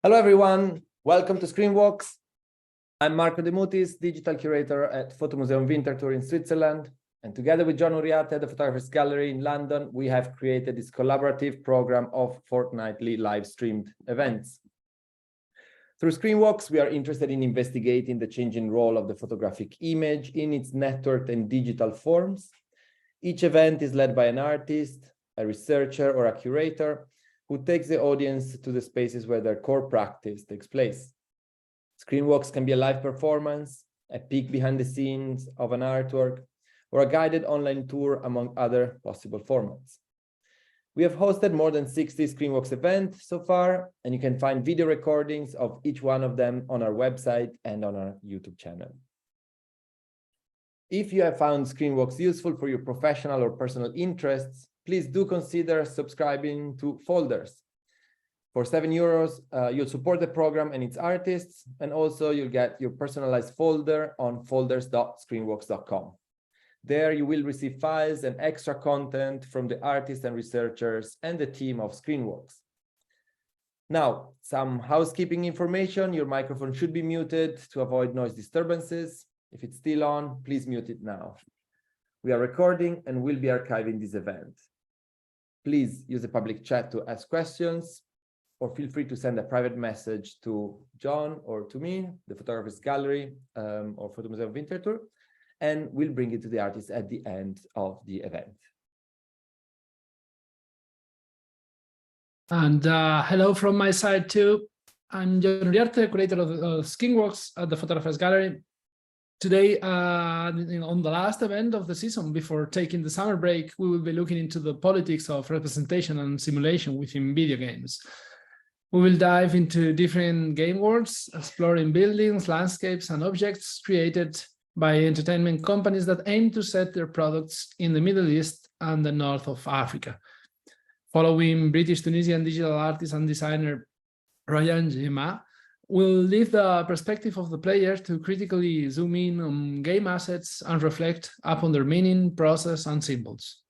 Hello, everyone. Welcome to Screenwalks. I'm Marco De Mutis, digital curator at Fotomuseum Winterthur in Switzerland. And together with John Uriarte, the Photographers Gallery in London, we have created this collaborative program of fortnightly live-streamed events. Through Screenwalks, we are interested in investigating the changing role of the photographic image in its networked and digital forms. Each event is led by an artist, a researcher, or a curator who takes the audience to the spaces where their core practice takes place. Screenwalks can be a live performance, a peek behind the scenes of an artwork, or a guided online tour, among other possible formats. We have hosted more than 60 Screenwalks events so far, and you can find video recordings of each one of them on our website and on our YouTube channel. If you have found Screenwalks useful for your professional or personal interests, please do consider subscribing to Folders. For €7, you'll support the program and its artists, and also you'll get your personalized folder on folders.screenwalks.com. There you will receive files and extra content from the artists and researchers and the team of Screenwalks. Now, some housekeeping information. Your microphone should be muted to avoid noise disturbances. If it's still on, please mute it now. We are recording and will be archiving this event. Please use the public chat to ask questions, or feel free to send a private message to John or to me, the Photographers Gallery or Fotomuseum Winterthur, and we'll bring it to the artists at the end of the event. And hello from my side too. I'm John Uriarte, curator of Screenwalks at the Photographers Gallery. Today, on the last event of the season, before taking the summer break, we will be looking into the politics of representation and simulation within video games. We will dive into different game worlds, exploring buildings, landscapes, and objects created by entertainment companies that aim to set their products in the Middle East and the north of Africa. Following British-Tunisian digital artist and designer Rayane Jemaa, we'll leave the perspective of the player to critically zoom in on game assets and reflect upon their meaning, process, and symbols.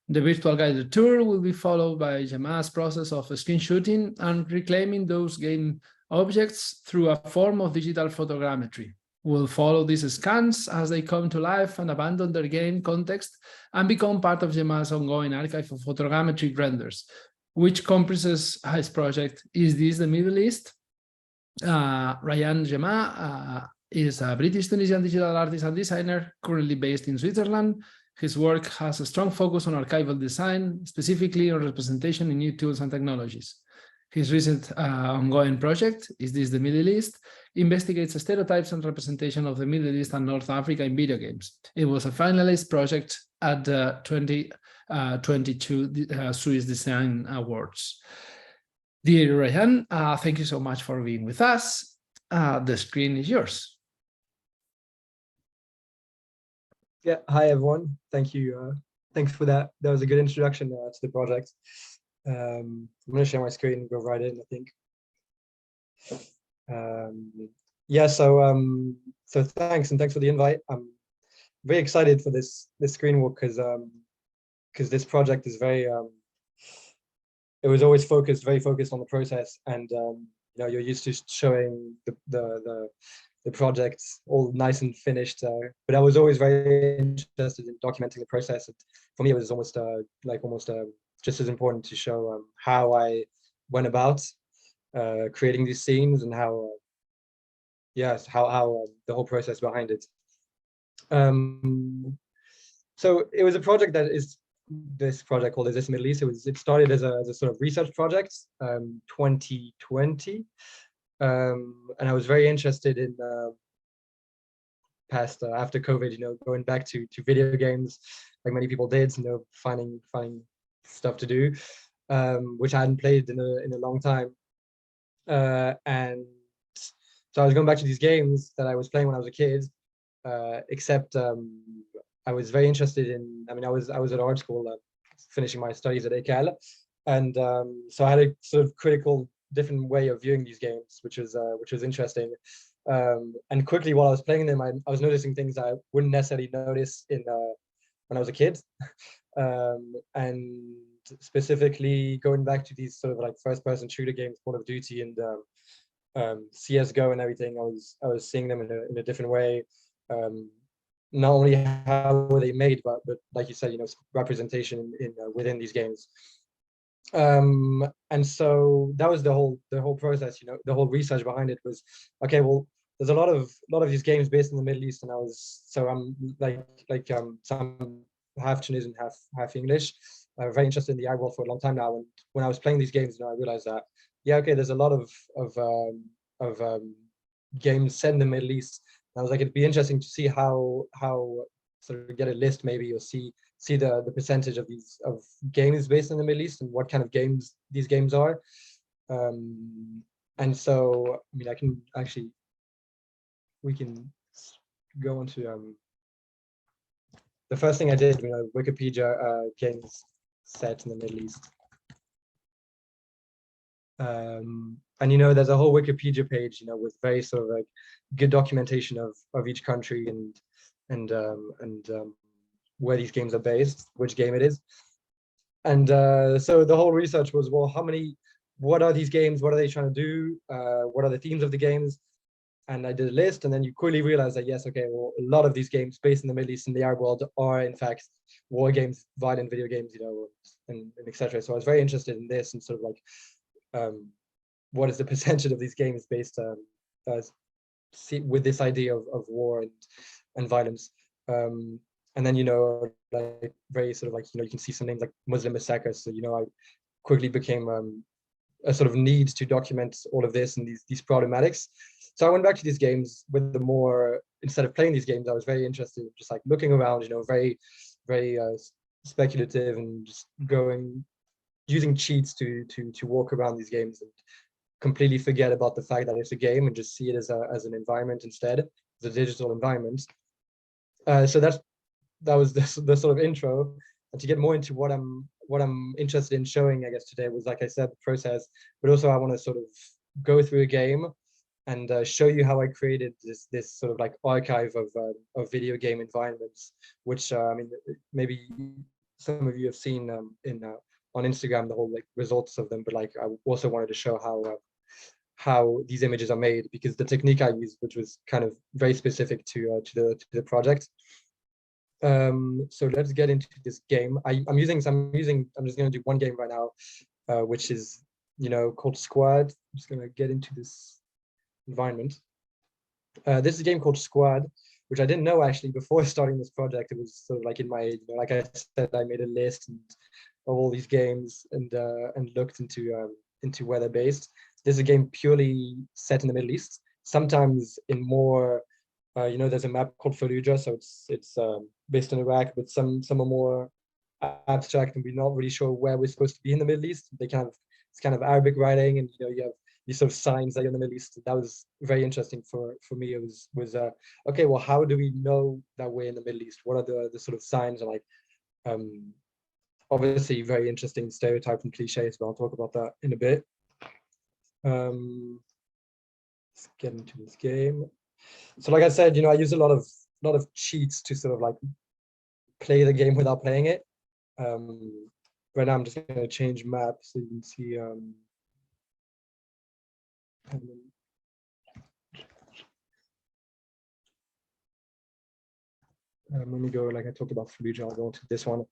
The virtual guided tour will be followed by Jemaa's process of screenshotting and reclaiming those game objects through a form of digital photogrammetry. We'll follow these scans as they come to life and abandon their game context and become part of Jemaa's ongoing archive of photogrammetric renders, which comprises his project, Is This the Middle East? Rayane Jemaa is a British-Tunisian digital artist and designer currently based in Switzerland. His work has a strong focus on archival design, specifically on representation in new tools and technologies. His recent ongoing project, Is This the Middle East?, investigates stereotypes and representation of the Middle East and North Africa in video games. It was a finalist project at the 2022 Swiss Design Awards. Dear Rayane, thank you so much for being with us. The screen is yours. Yeah, hi everyone. Thank you. Thanks for that. That was a good introduction to the project. I'm going to share my screen and go right in, I think. Yeah, so thanks for the invite. I'm very excited for this Screenwalk because this project is very. It was always very focused on the process, and you're used to showing the projects all nice and finished. But I was always very interested in documenting the process. And for me, it was almost just as important to show how I went about creating these scenes and how the whole process behind it. So it was a project that is. This project called Is This Middle East? It started as a sort of research project, 2020, and I was very interested in after COVID, going back to video games, like many people did, finding stuff to do, which I hadn't played in a long time, and so I was going back to these games that I was playing when I was a kid, except. I was very interested in. I was at art school, finishing my studies at EKL, and so I had a sort of critical, different way of viewing these games, which was interesting. And quickly, while I was playing them, I was noticing things I wouldn't necessarily notice when I was a kid, and specifically going back to these sort of like first-person shooter games, Call of Duty and CS:GO and everything. I was seeing them in a different way. Not only how were they made, but like you said, representation in within these games. And so that was the whole process. The whole research behind it was, okay, well, there's a lot of these games based in the Middle East, and I'm so I'm half Tunisian, half English. Very interested in the Arab world for a long time now, and when I was playing these games, I realized that, yeah, okay, there's a lot of games set in the Middle East. And I was like, it'd be interesting to see how sort of get a list maybe, or see the percentage of these games based in the Middle East and what kind of games these games are. And so, I mean, I can actually, we can go on to the first thing I did, Wikipedia games set in the Middle East. And there's a whole Wikipedia page, with very sort of like good documentation of each country and where these games are based, which game it is. And so the whole research was, well, what are these games? What are they trying to do? What are the themes of the games? And I did a list, and then you quickly realize that, yes, okay, well, a lot of these games based in the Middle East and the Arab world are in fact war games, violent video games, and etc. So I was very interested in this and sort of like, what is the percentage of these games based with this idea of war and violence. And then, like very sort of like, you can see some names like Muslim massacre. So, I quickly became a sort of need to document all of this and these problematics. So I went back to these games with instead of playing these games, I was very interested in just like looking around, very, very speculative, and just using cheats to walk around these games and completely forget about the fact that it's a game and just see it as an environment instead, as a digital environment. So that was the sort of intro. And to get more into what I'm interested in showing, I guess, today was, like I said, the process, but also I want to sort of go through a game and show you how I created this sort of like archive of video game environments, which I mean, maybe some of you have seen on Instagram, the whole like results of them, but like I also wanted to show how these images are made, because the technique I used, which was kind of very specific to the project. So let's get into this game. I'm just going to do one game right now, which is called Squad. I'm just going to get into this environment. This is a game called Squad, which I didn't know actually before starting this project. It was sort of like in my, like I said, I made a list of all these games and looked into where they're based. This is a game purely set in the Middle East. Sometimes in more, there's a map called Fallujah, so it's based in Iraq, but some are more abstract, and we're not really sure where we're supposed to be in the Middle East. It's kind of Arabic writing, and you have these sort of signs that you're in the Middle East. That was very interesting for me. It was okay, well, how do we know that we're in the Middle East? What are the sort of signs? And like, obviously very interesting stereotypes and cliches, but I'll talk about that in a bit. Let's get into this game. So like I said, I use a lot of cheats to sort of like play the game without playing it. Right now I'm just going to change map so you can see. Let me go, like I talked about Fallujah, I'll go into this one.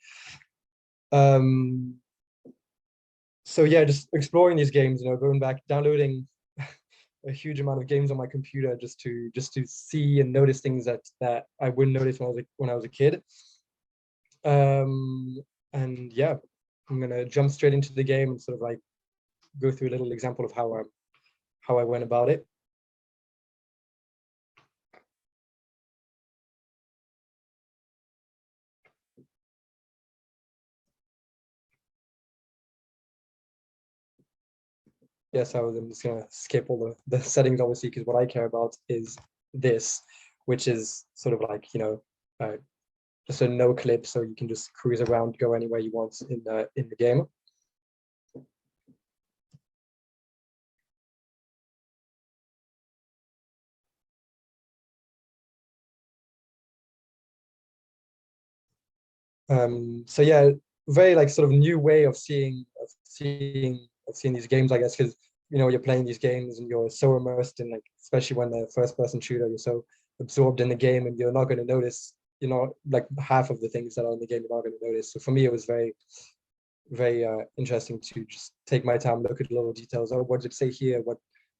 So yeah, just exploring these games, going back, downloading a huge amount of games on my computer just to see and notice things that I wouldn't notice when I was a kid. And yeah, I'm gonna jump straight into the game and sort of like go through a little example of how I went about it. Yes, I'm just gonna skip all the settings, obviously, because what I care about is this, which is sort of like, just a no clip, so you can just cruise around, go anywhere you want in the game. So yeah, very like sort of new way of seeing these games, I guess, because you know, you're playing these games and you're so immersed in, like, especially when they're first person shooter, you're so absorbed in the game and you're not going to notice, you know, like half of the things that are in the game you're not going to notice. So for me, it was very, very interesting to just take my time, look at the little details. Oh, what did it say here?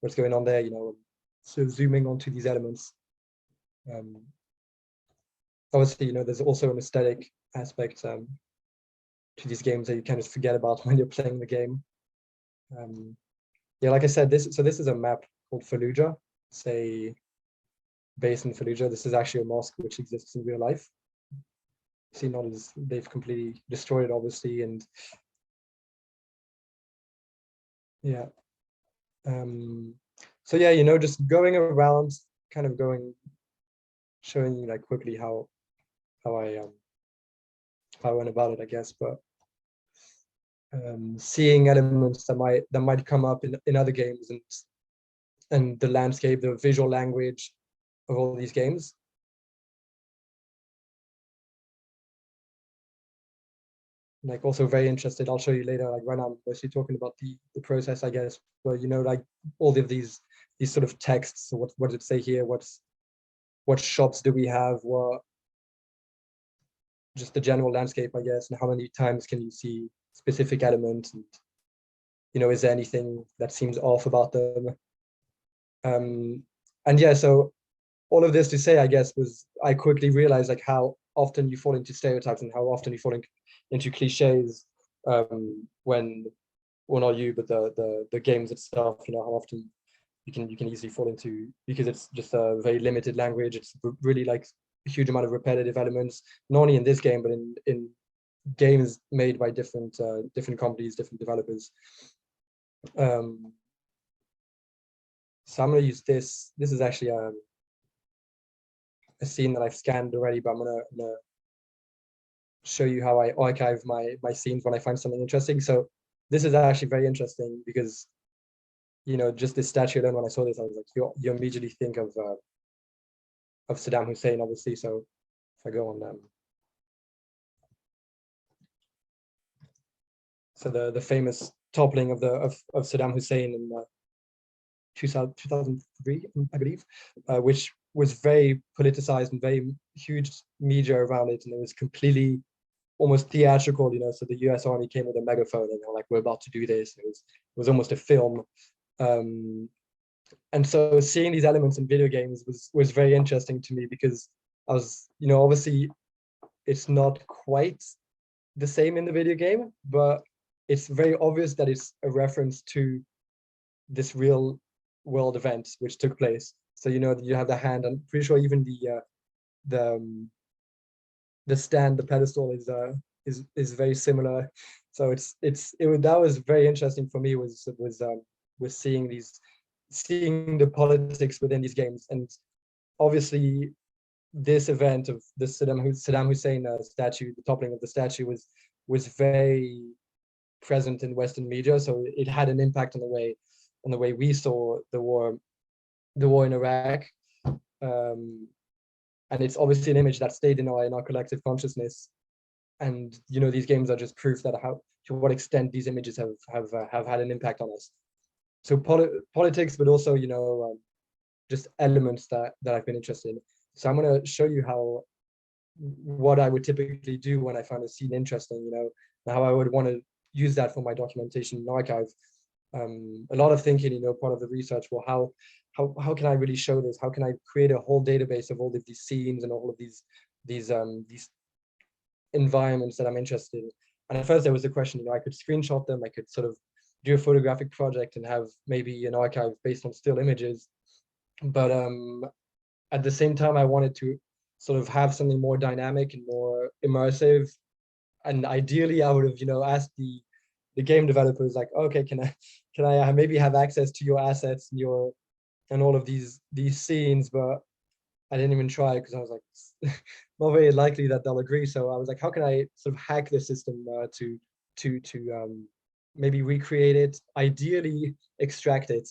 What's going on there? You know, so zooming onto these elements. Obviously, you know, there's also an aesthetic aspect to these games that you kind of forget about when you're playing the game. Yeah, like I said, this is a map called Fallujah. It's a base in Fallujah. This is actually a mosque which exists in real life. See, not as they've completely destroyed it, obviously, and yeah. So yeah, you know, just going around, kind of showing you like quickly how I went about it, I guess, but seeing elements that might come up in other games, and the landscape, the visual language of all these games. Like, also very interested, I'll show you later, like right now I'm mostly talking about the process, I guess, where, you know, like all of these sort of texts. So what does it say here? What shops do we have? What, just the general landscape, I guess, and how many times can you see specific elements, and, you know, is there anything that seems off about them? And yeah, so all of this to say, I guess, was I quickly realized like how often you fall into stereotypes and how often you fall into cliches when, well, not you, but the games itself, you know, how often you can easily fall into, because it's just a very limited language. It's really like a huge amount of repetitive elements, not only in this game, but in games made by different companies, different developers. So I'm going to use this. This is actually a scene that I've scanned already, but I'm gonna show you how I archive my scenes when I find something interesting. So this is actually very interesting because, you know, just this statue alone, when I saw this, I was like, you immediately think of Saddam Hussein, obviously. So if I go on them, so the famous toppling of Saddam Hussein in 2003, I believe, which was very politicized and very huge media around it, and it was completely almost theatrical, you know. So the US Army came with a megaphone and they were like, we're about to do this. It was almost a film. And so seeing these elements in video games was very interesting to me, because I was, you know, obviously it's not quite the same in the video game, but it's very obvious that it's a reference to this real world event which took place. So, you know, you have the hand, I'm pretty sure even the stand, the pedestal is very similar. So that was very interesting for me, was seeing the politics within these games. And obviously this event of the Saddam Hussein statue, the toppling of the statue, was very present in Western media. So it had an impact on the way we saw the war in Iraq. And it's obviously an image that stayed in our collective consciousness. And, you know, these games are just proof that to what extent these images have had an impact on us. So politics, but also, you know, just elements that I've been interested in. So I'm going to show you what I would typically do when I find a scene interesting, you know, how I would want to use that for my documentation and archive. A lot of thinking, you know, part of the research. Well, how can I really show this? How can I create a whole database of all of these scenes and all of these environments that I'm interested in? And at first there was the question, you know, I could screenshot them, I could sort of do a photographic project and have maybe an archive based on still images. But at the same time, I wanted to sort of have something more dynamic and more immersive. And ideally, I would have, you know, asked the game developers, like, okay, can I maybe have access to your assets and all of these scenes? But I didn't even try, because I was like, not very likely that they'll agree. So I was like, how can I sort of hack the system to maybe recreate it, ideally extract it.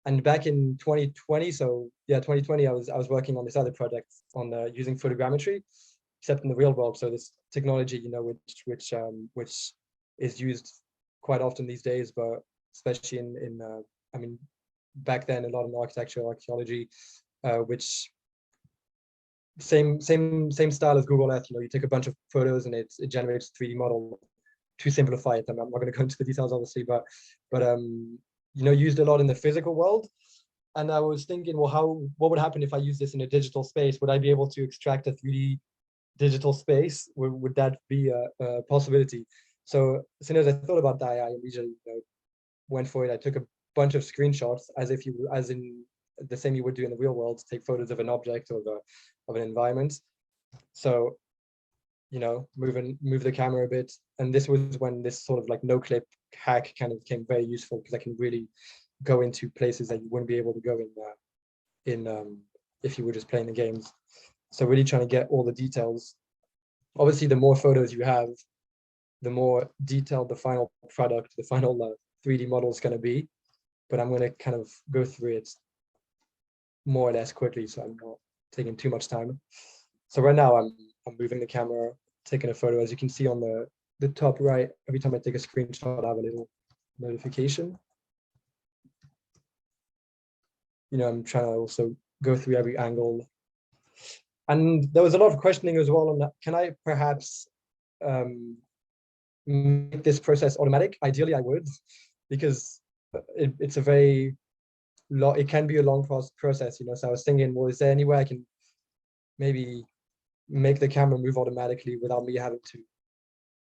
And back in 2020, so yeah, 2020, I was working on this other project on using photogrammetry. except in the real world. So this technology, which is used quite often these days, but especially I mean, back then a lot in architecture, archaeology, which same style as Google Earth. You take a bunch of photos and it generates a 3D model. To simplify it, I'm not going to go into the details, obviously, but used a lot in the physical world. And I was thinking, well, what would happen if I use this in a digital space? Would I be able to extract a 3D digital space? Would that be a possibility? So as soon as I thought about that, I immediately went for it. I took a bunch of screenshots as in the same you would do in the real world, take photos of an object or of an environment. So, move the camera a bit. And this was when this sort of like no clip hack kind of became very useful, because I can really go into places that you wouldn't be able to go in if you were just playing the games. So really trying to get all the details. Obviously, the more photos you have, the more detailed the final product, the final 3D model is going to be. But I'm going to kind of go through it more or less quickly, so I'm not taking too much time. So right now I'm moving the camera, taking a photo. As you can see on the top right, every time I take a screenshot, I have a little notification. I'm trying to also go through every angle. And there was a lot of questioning as well on that. Can I perhaps make this process automatic? Ideally, I would, because it's a very it can be a long process. So I was thinking, well, is there any way I can maybe make the camera move automatically without me having to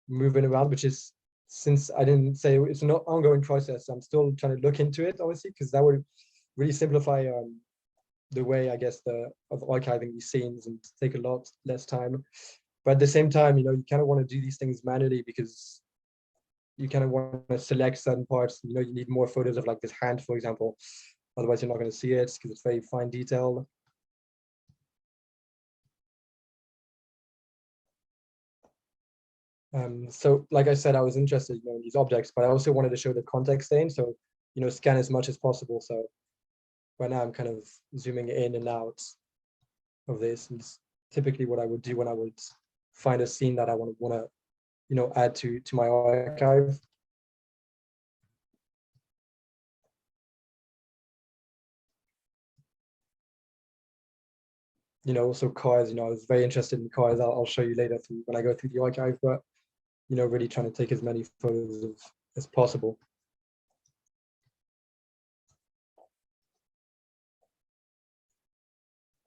move it around? Which is, since I didn't say it's an ongoing process, I'm still trying to look into it, obviously, because that would really simplify the way, I guess, of archiving these scenes and take a lot less time. But at the same time, you kind of want to do these things manually, because you kind of want to select certain parts. You need more photos of like this hand, for example. Otherwise, you're not going to see it because it's very fine detail. So like I said, I was interested in these objects, but I also wanted to show the context stain. So, scan as much as possible. So right now I'm kind of zooming in and out of this. And it's typically what I would do when I would find a scene that I want to, add to my archive. Also cars, I was very interested in cars. I'll show you later when I go through the archive, but, really trying to take as many photos as possible.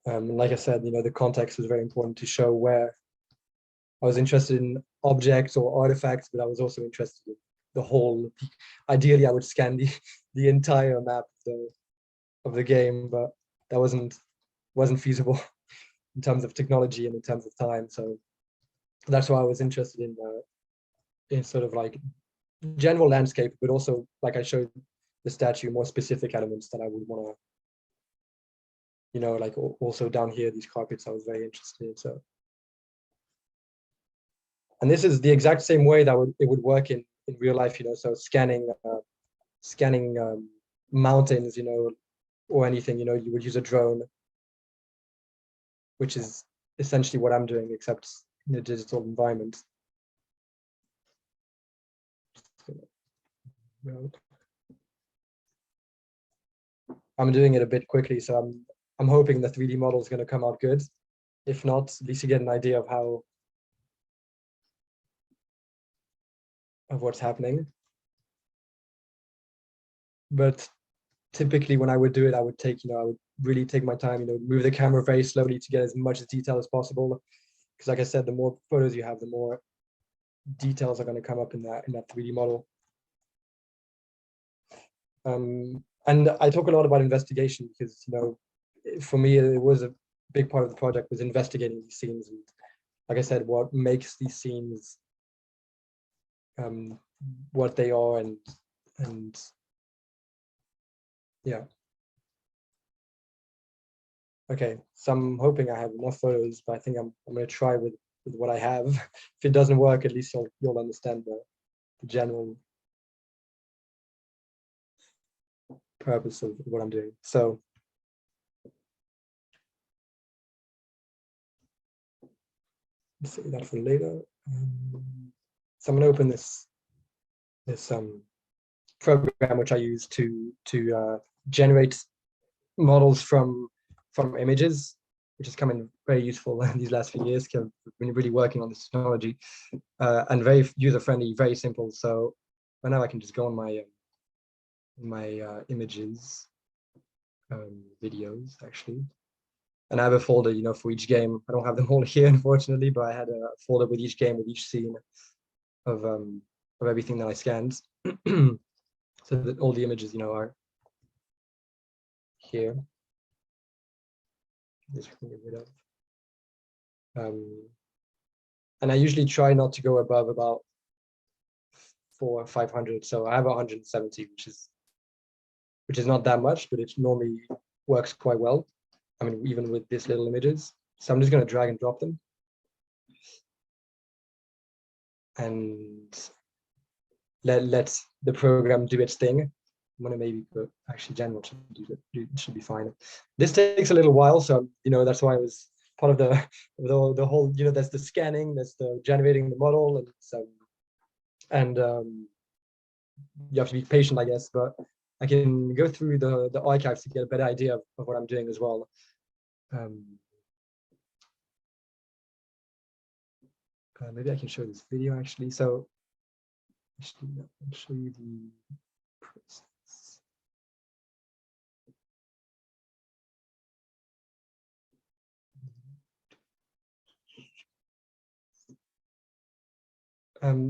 And like I said, the context was very important to show where I was interested in objects or artifacts, but I was also interested in the whole. Ideally, I would scan the entire map of the game, but that wasn't feasible in terms of technology and in terms of time. So that's why I was interested in sort of like general landscape, but also, like I showed the statue, more specific elements that I would want to, like also down here, these carpets, I was very interested in. So, and this is the exact same way that it would work in real life, so scanning mountains, or anything, you would use a drone, which is essentially what I'm doing, except in a digital environment. I'm doing it a bit quickly, so I'm hoping the 3D model is going to come out good. If not, at least you get an idea of what's happening. But typically when I would do it, I would really take my time, move the camera very slowly to get as much detail as possible. Because like I said, the more photos you have, the more details are going to come up in that 3D model. And I talk a lot about investigation because, for me, it was a big part of the project was investigating these scenes. And like I said, what makes these scenes what they are, and yeah. Okay, so I'm hoping I have enough photos, but I think I'm going to try with what I have. If it doesn't work, at least you'll understand the general purpose of what I'm doing. So save that for later. So I'm going to open this program which I use to generate models from images, which has come in very useful in these last few years. I've been really working on this technology, and very user-friendly, very simple. So right now I can just go on my images, videos actually, and I have a folder, for each game. I don't have them all here, unfortunately, but I had a folder with each game, with each scene of everything that I scanned, so that all the images, are here. This we can get rid of. And I usually try not to go above about 400 or 500. So I have 170, which is not that much, but it normally works quite well. I mean, even with this little images. So I'm just going to drag and drop them. And let the program do its thing. I'm going to maybe put actually general should be fine. This takes a little while, so that's why I was part of the whole. There's the scanning, there's the generating the model, and you have to be patient, I guess. But I can go through the archives to get a better idea of what I'm doing as well. Maybe I can show this video actually. So actually, I'll show you the process.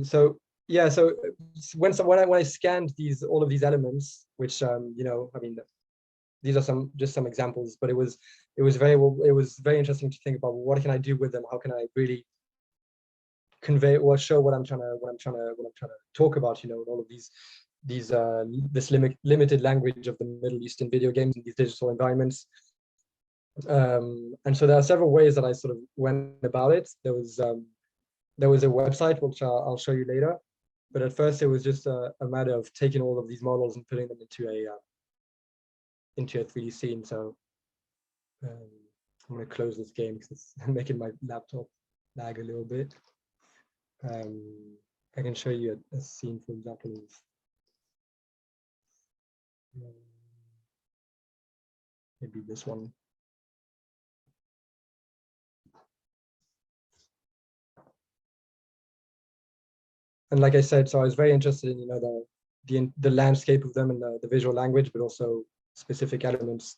So yeah, so when I scanned all of these elements, which I mean, these are just some examples, but it was very interesting to think about what can I do with them? How can I really convey or show what I'm trying to talk about? All of this limited language of the Middle Eastern video games in these digital environments. And so there are several ways that I sort of went about it. There was a website which I'll show you later, but at first it was just a matter of taking all of these models and putting them into a 3D scene. So I'm going to close this game because it's making my laptop lag a little bit. I can show you a scene, for example, of maybe this one. And like I said, so I was very interested in the landscape of them and the visual language, but also specific elements.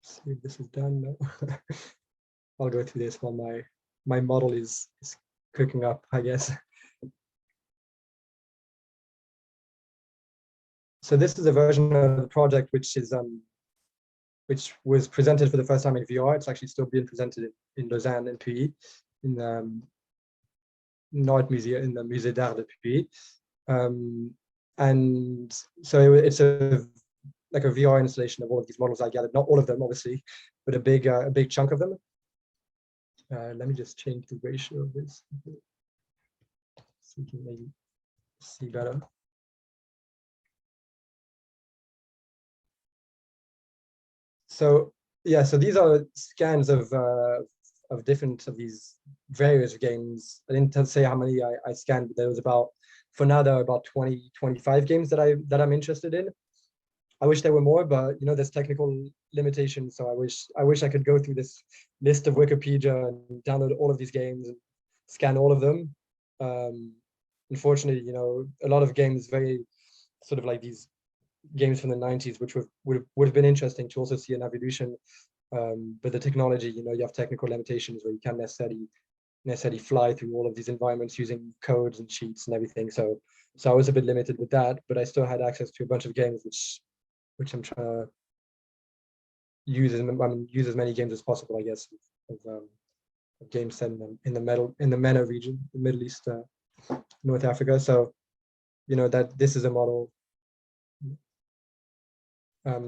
See if this is done. No. I'll go through this while my model is cooking up, I guess. So this is a version of the project which was presented for the first time in VR. It's actually still being presented in Lausanne and Puy, in the Art Museum, in the Musée d'Art de Puy. And so it's like a VR installation of all of these models I gathered. Not all of them, obviously, but a big chunk of them. Let me just change the ratio of this so you can maybe see better. So yeah, so these are scans of different of these various games. I didn't say how many I scanned, but there was for now there are about 25 games that I'm interested in. I wish there were more, but there's technical limitations. So I wish I could go through this list of Wikipedia and download all of these games and scan all of them. Unfortunately, a lot of games very sort of like these games from the 90s, which would have been interesting to also see an evolution. But the technology, you have technical limitations where you can't necessarily fly through all of these environments using codes and cheats and everything. So I was a bit limited with that, but I still had access to a bunch of games which I'm trying to use as many games as possible, I guess, of games set in the MENA region, the Middle East, North Africa. So that this is a model.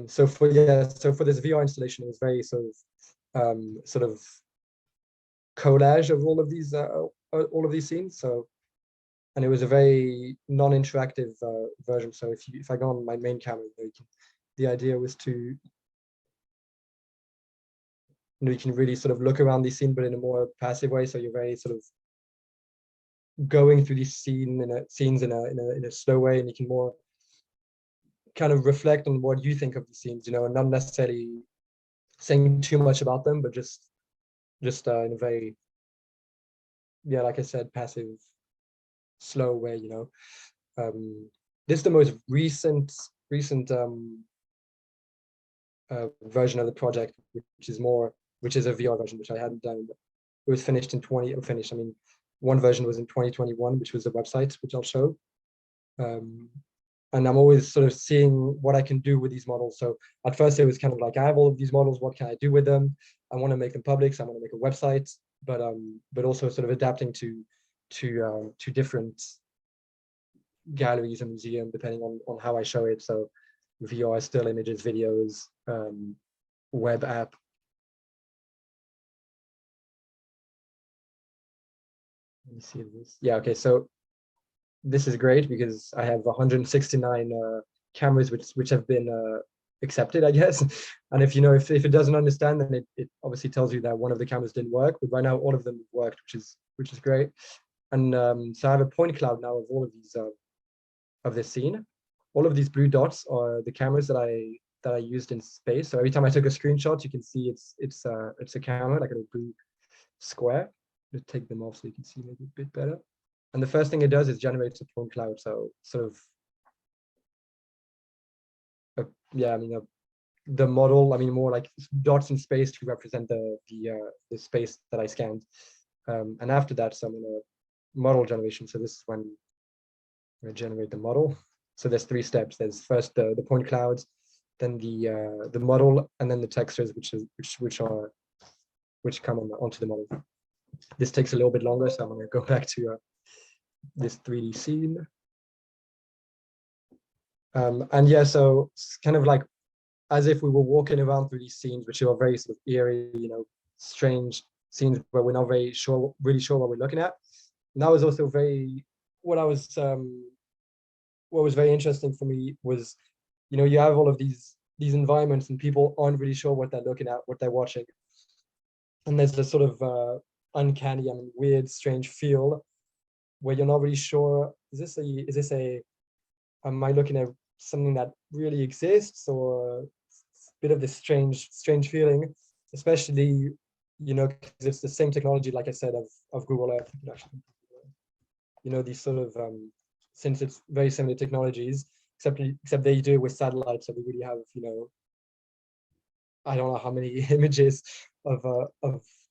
So for this VR installation, it was very sort of sort of collage of all of these scenes. So, and it was a very non-interactive version. So if I go on my main camera, the idea was to, you can really sort of look around the scene, but in a more passive way. So you're very sort of going through these scenes in a slow way, and you can more kind of reflect on what you think of the scenes, and not necessarily saying too much about them, but just in a very, like I said, passive, slow way. This is the most recent version of the project, which is a VR version, which I hadn't done. It was finished in I mean, one version was in 2021, which was a website, which I'll show. And I'm always sort of seeing what I can do with these models. So at first it was kind of like, I have all of these models, what can I do with them? I want to make them public, so I want to make a website, but also sort of adapting to different galleries and museums, depending on how I show it. So VR, still images, videos, web app. Let me see this. Yeah, okay, so this is great because I have 169 cameras which have been accepted, I guess. And if it doesn't understand, then it obviously tells you that one of the cameras didn't work. But right now all of them worked, which is great. And so I have a point cloud now of all of these of this scene. All of these blue dots are the cameras that I used in space. So every time I took a screenshot, you can see it's a camera, like a blue square. Just take them off so you can see maybe a bit better. And the first thing it does is generates a point cloud. So sort of, the model, more like dots in space to represent the space that I scanned. And after that, so I'm in a model generation. So this is when I generate the model. So there's 3 steps. There's first the point clouds, then the model, and then the textures, which come onto the model. This takes a little bit longer, so I'm going to go back to this 3D scene. And yeah, so it's kind of like as if we were walking around through these scenes, which are very sort of eerie, strange scenes where we're not really sure what we're looking at. And that was also what was very interesting for me was, you have all of these environments and people aren't really sure what they're looking at, what they're watching. And there's this sort of uncanny, weird, strange feel where you're not really sure, am I looking at something that really exists, or a bit of this strange feeling, especially, because it's the same technology, like I said, of Google Earth. These sort of, since it's very similar technologies, except they do it with satellites, so we really have, I don't know how many images of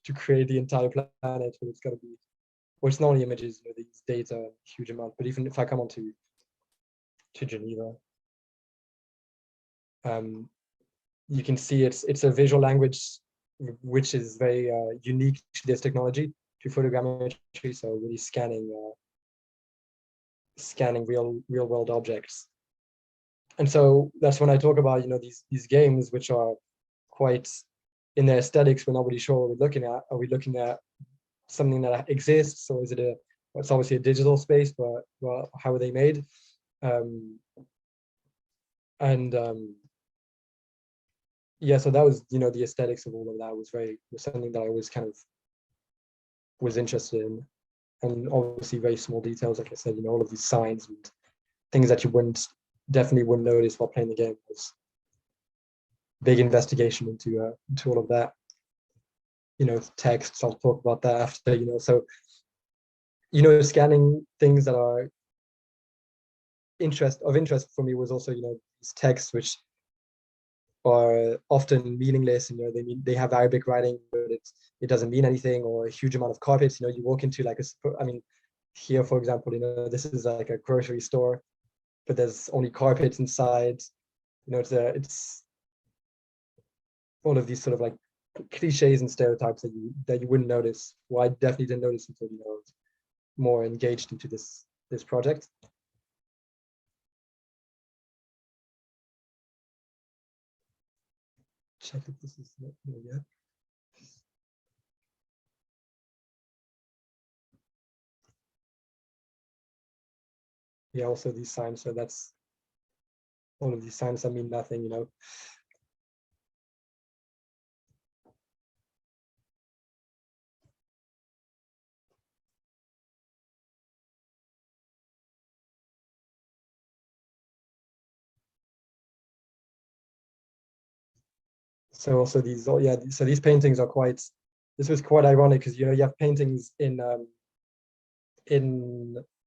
to create the entire planet, but it's got to be, well, it's not only images, these data, huge amount. But even if I come on to Geneva, you can see it's a visual language which is very unique to this technology, to photogrammetry. So really scanning real world objects. And so that's when I talk about these games which are quite, in their aesthetics, we're not really sure what we're looking at. Are we looking at something that exists, or is it it's obviously a digital space, but well, how are they made? Yeah, so that was, the aesthetics of all of that was something that I was kind of was interested in. And obviously very small details, like I said, all of these signs and things that you definitely wouldn't notice while playing the game. Was big investigation into all of that. Texts, I'll talk about that after. So scanning things that are of interest for me was also these texts which are often meaningless, and they have Arabic writing, but it doesn't mean anything, or a huge amount of carpets. You walk into like here, for example, this is like a grocery store, but there's only carpets inside. It's all of these sort of like cliches and stereotypes that you wouldn't notice. Well, I definitely didn't notice until I was more engaged into this project. Check if this is not here yet. yeah, also these signs. So that's all of these signs that mean nothing, you know. So also these, oh yeah, so these paintings are quite, this was quite ironic because, you know, you have paintings in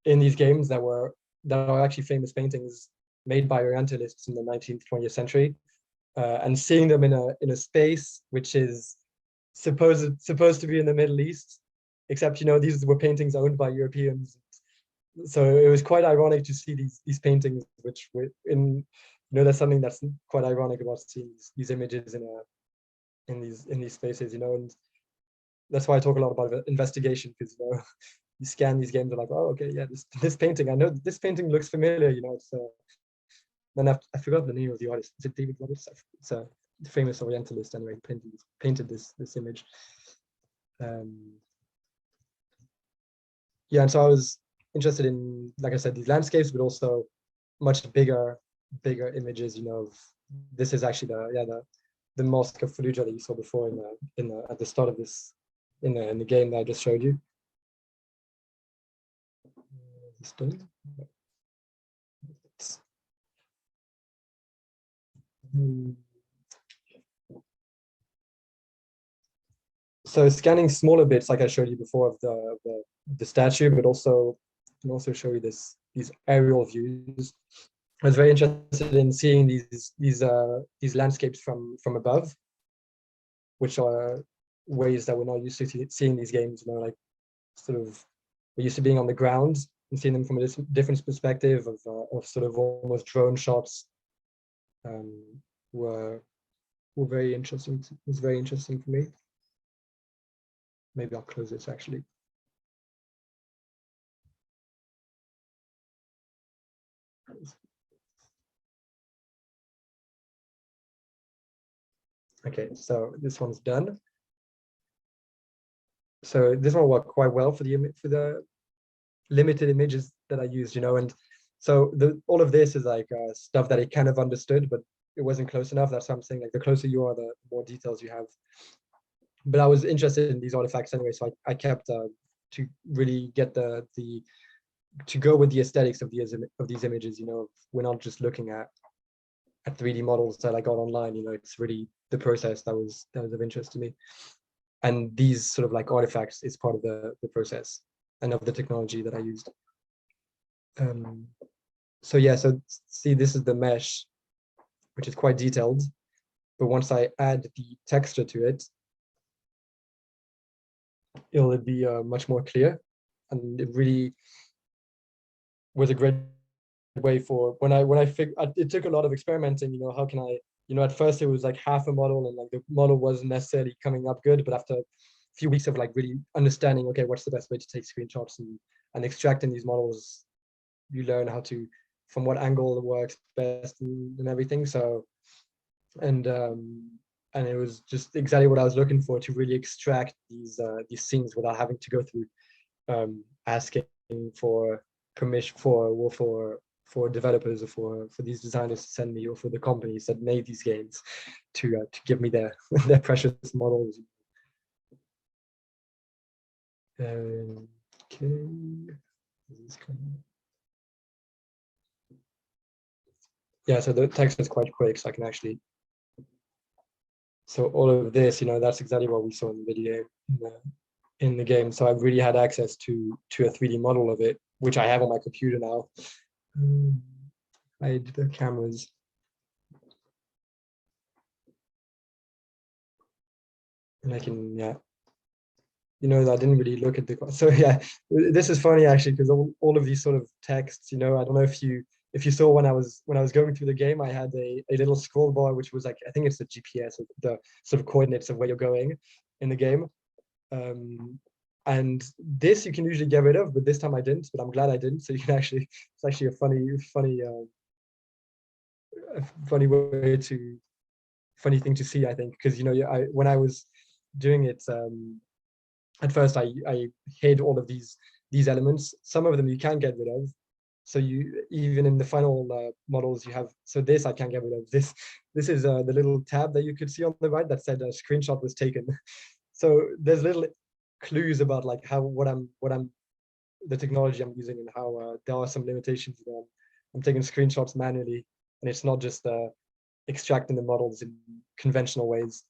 these games that are actually famous paintings made by Orientalists in the 19th, 20th century, and seeing them in a space which is supposed to be in the Middle East, except, you know, these were paintings owned by Europeans. So it was quite ironic to see these paintings, which were in, you know, there's something that's quite ironic about seeing these images in these spaces, you know, and that's why I talk a lot about investigation, because, you know, you scan these games and like, oh, okay, yeah, this painting, I know this painting looks familiar, you know. It's then I forgot the name of the artist. Is it David Roberts? It's a famous Orientalist anyway, painted this image. Yeah, and so I was interested in, like I said, these landscapes, but also much bigger images, you know. This is actually the mosque of Fallujah that you saw before at the start of this in the game that I just showed you. So scanning smaller bits, like I showed you before, of the statue, but also can also show you these aerial views. I was very interested in seeing these landscapes from above, which are ways that we're not used to seeing these games. You know, like sort of we're used to being on the ground and seeing them from a different perspective of sort of almost drone shots. Were very interesting. It was very interesting for me. Maybe I'll close this actually. Okay, so this one's done. So this one worked quite well for the limited images that I used, you know, and so all of this is like stuff that it kind of understood, but it wasn't close enough. That's what I'm saying. Like the closer you are, the more details you have. But I was interested in these artifacts anyway, so I kept to really get to go with the aesthetics of these images. You know, we're not just looking at 3D models that I got online. You know, it's really the process that was of interest to me. And these sort of like artifacts is part of the process and of the technology that I used. So yeah, so see, this is the mesh, which is quite detailed, but once I add the texture to it, it'll be much more clear. And it really was a great way for when I figured it took a lot of experimenting, you know, how can I, you know, at first it was like half a model and like the model wasn't necessarily coming up good, but after a few weeks of like really understanding, okay, what's the best way to take screenshots and extracting these models, you learn how to, from what angle it works best and everything. So, and it was just exactly what I was looking for, to really extract these scenes without having to go through asking for permission for developers or for these designers to send me, or for the companies that made these games to give me their their precious models. Okay. Yeah, so the text is quite quick, so I can actually. So all of this, you know, that's exactly what we saw in the video in the game. So I really had access to a 3D model of it, which I have on my computer now. Hide the cameras. And I can, yeah. You know, I didn't really look at the, so yeah, this is funny actually, because all of these sort of texts, you know, I don't know if you saw when I was going through the game, I had a little scroll bar, which was like, I think it's the GPS, or the sort of coordinates of where you're going in the game. And this you can usually get rid of, but this time I didn't, but I'm glad I didn't. So you can actually, it's actually a funny thing to see, I think, because, you know, when I was doing it, at first I hid all of these elements. Some of them you can get rid of, So you, even in the final models, you have, so this I can't get rid of. This is the little tab that you could see on the right that said a screenshot was taken. So there's little clues about like how, what I'm the technology I'm using, and how there are some limitations. You know, I'm taking screenshots manually, and it's not just extracting the models in conventional ways.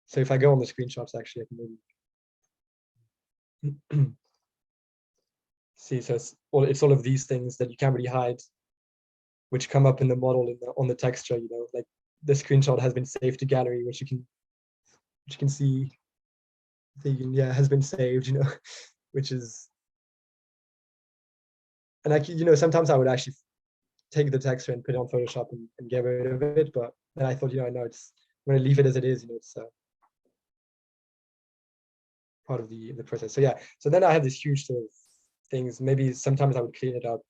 So if I go on the screenshots, actually, I can maybe see. So it's all of these things that you can't really hide, which come up in the model on the texture. You know, like the screenshot has been saved to gallery, which you can see. Yeah, has been saved. You know, which is, and like, you know, sometimes I would actually take the texture and put it on Photoshop and get rid of it, but then I thought, you know, no, I'm going to leave it as it is. You know, it's part of the process. So yeah, so then I had this huge sort of things. Maybe sometimes I would clean it up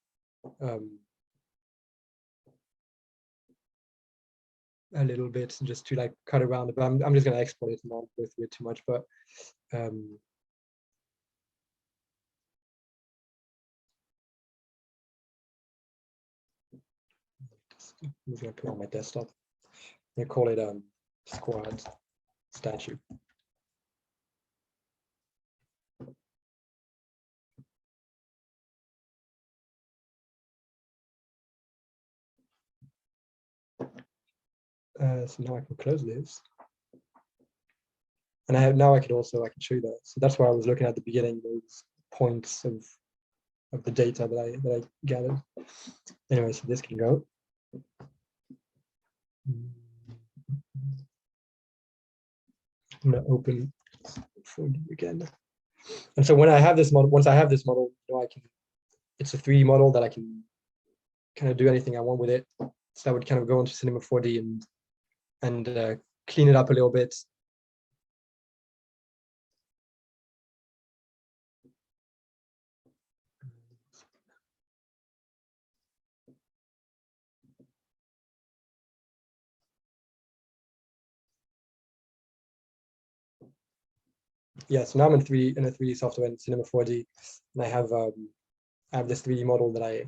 a little bit, just to like cut around it, but I'm just going to export it and not go through it too much. But I'm just going to put it on my desktop. I'm going to call it squad statue. So now I can close this, and I can show you that. So that's where I was looking at the beginning, those points of the data that I gathered. Anyway, so this can go. I'm going to open 4D again. And so when I have this model, once I have this model, you know, it's a 3D model that I can kind of do anything I want with it. So I would kind of go into Cinema 4D and clean it up a little bit. Yeah, so now I'm in a 3D software in Cinema 4D, and I have this 3D model that I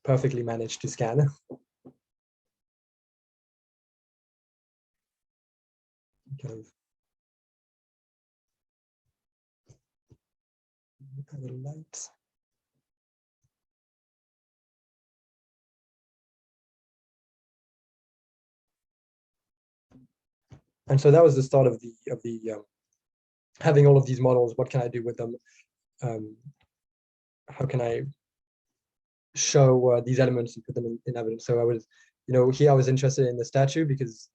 perfectly managed to scan. Kind of a little light. And so that was the start of the having all of these models. What can I do with them? How can I show these elements and put them in evidence? So I was, you know, here I was interested in the statue because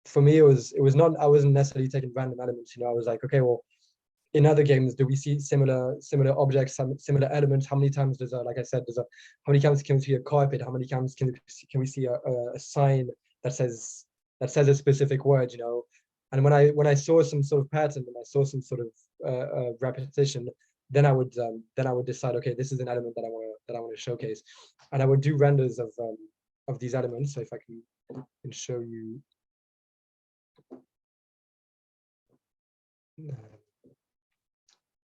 for me it was not, I wasn't necessarily taking random elements. You know, I was like, okay, well, in other games, do we see similar objects, similar elements? How many times does like I said, how many times can we see a carpet? How many times can we see a sign that says a specific word? You know, and when I saw some sort of pattern, and I saw some sort of repetition, then I would decide, okay, this is an element that I want to showcase, and I would do renders of these elements. So if I can show you.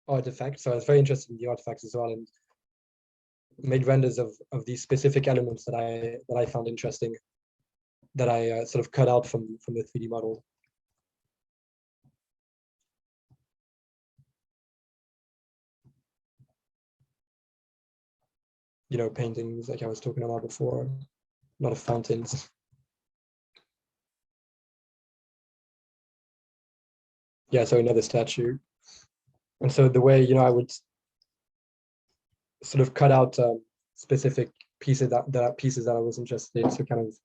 Artifacts. So I was very interested in the artifacts as well, and made renders of these specific elements that I found interesting, that I sort of cut out from the 3D model. You know, paintings like I was talking about before, a lot of fountains. Yeah, so another statue. And so the way, you know, I would sort of cut out specific pieces that I was interested in. So kind of,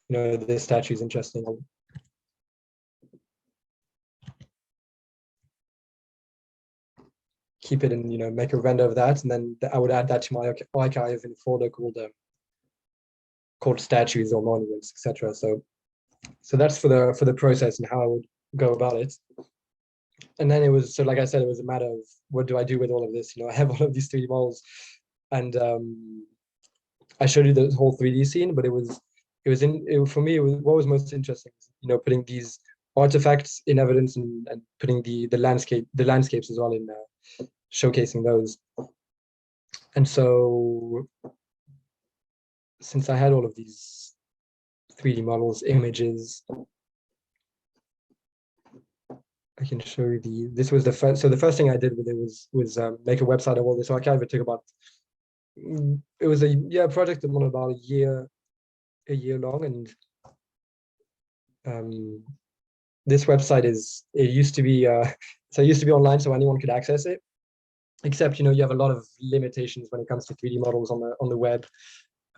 you know, this statue is interesting. Keep it in, you know, make a render of that, and then I would add that to my archive in a folder called statues or monuments, etc. So that's for the process and how I would go about it. And then it was, so like I said, it was a matter of what do I do with all of this? You know, I have all of these 3D models, and I showed you the whole 3D scene, but for me, what was most interesting, you know, putting these artifacts in evidence and putting the landscapes as well showcasing those. And so since I had all of these 3D models, images, I can show you this was the first, so the first thing I did with it was make a website of all this archive. It took about, it was a project that went about a year long. And this website it used to be, so it used to be online so anyone could access it, except, you have a lot of limitations when it comes to 3D models on the web.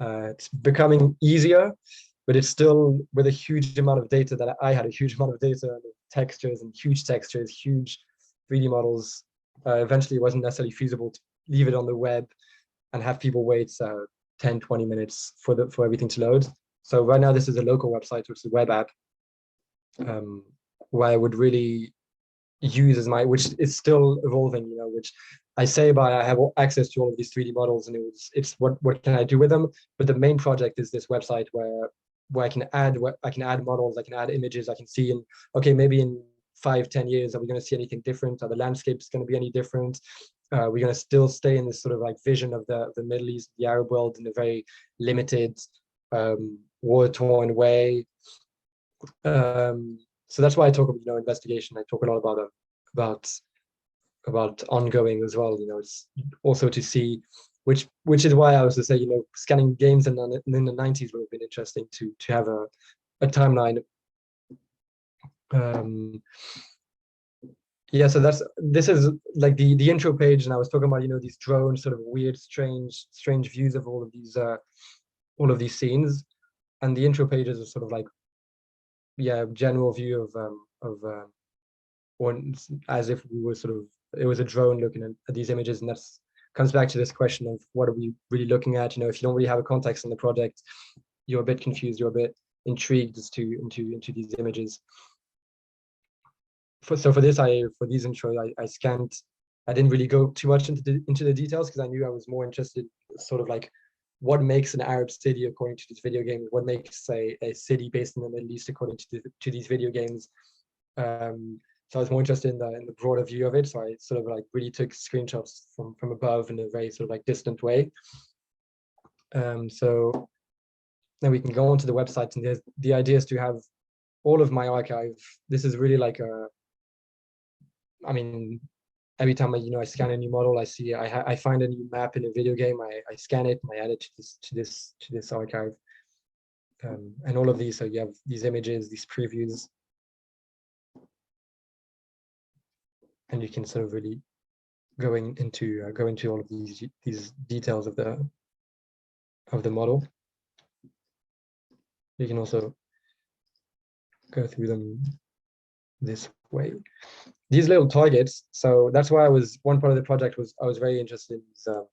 It's becoming easier, but it's still with a huge amount of data that I had a huge amount of data, textures and huge 3D models. Eventually it wasn't necessarily feasible to leave it on the web and have people wait 10, 20 minutes for everything to load. So right now this is a local website, which is a web app, where I would really use which is still evolving, which I say by I have access to all of these 3D models, and it's what can I do with them? But the main project is this website where I can add models, I can add images, I can see okay, maybe in 5-10 years, are we going to see anything different? Are the landscapes going to be any different? We're going to still stay in this sort of like vision of the Middle East, the Arab world, in a very limited, war-torn way. So that's why I talk about investigation. I talk a lot about ongoing as well. It's also to see which is why I was to say scanning games in the 90s would have been interesting to have a timeline. Yeah, so this is like the intro page, and I was talking about these drones, sort of weird, strange views of all of these scenes, and the intro pages are sort of like general view of one, as if we were it was a drone looking at these images. And that's comes back to this question of what are we really looking at? If you don't really have a context on the project, you're a bit confused, you're a bit intrigued as to into these images. For these intros, I scanned. I didn't really go too much into the details because I knew I was more interested sort of like what makes an Arab city according to these video games, what makes a city based in the Middle East according to these video games. So I was more interested in the broader view of it. So I sort of like really took screenshots from above in a very sort of like distant way. So then we can go onto the website, and the idea is to have all of my archive. This is really like every time I scan a new model, I find a new map in a video game, I scan it and I add it to this archive. And all of these, so you have these images, these previews, and you can sort of really go into all of these details of the model. You can also go through them this way. These little targets, so that's why one part of the project was I was very interested in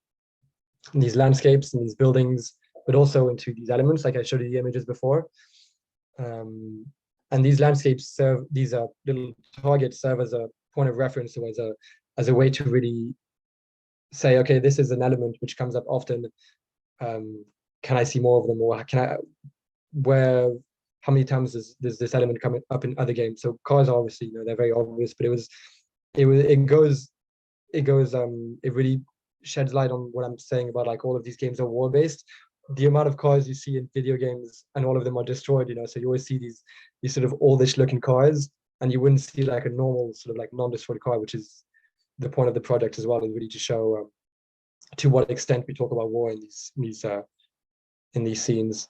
these landscapes and these buildings, but also into these elements, like I showed you the images before. And these landscapes these little targets serve as a point of reference, or as a way to really say, okay, this is an element which comes up often. Can I see more of them, or how many times does this element come up in other games? So cars, obviously, they're very obvious, but it really sheds light on what I'm saying about like all of these games are war-based. The amount of cars you see in video games, and all of them are destroyed, so you always see these sort of oldish looking cars, and you wouldn't see like a normal sort of like non-destroyed car, which is the point of the project as well, is really to show to what extent we talk about war in these scenes.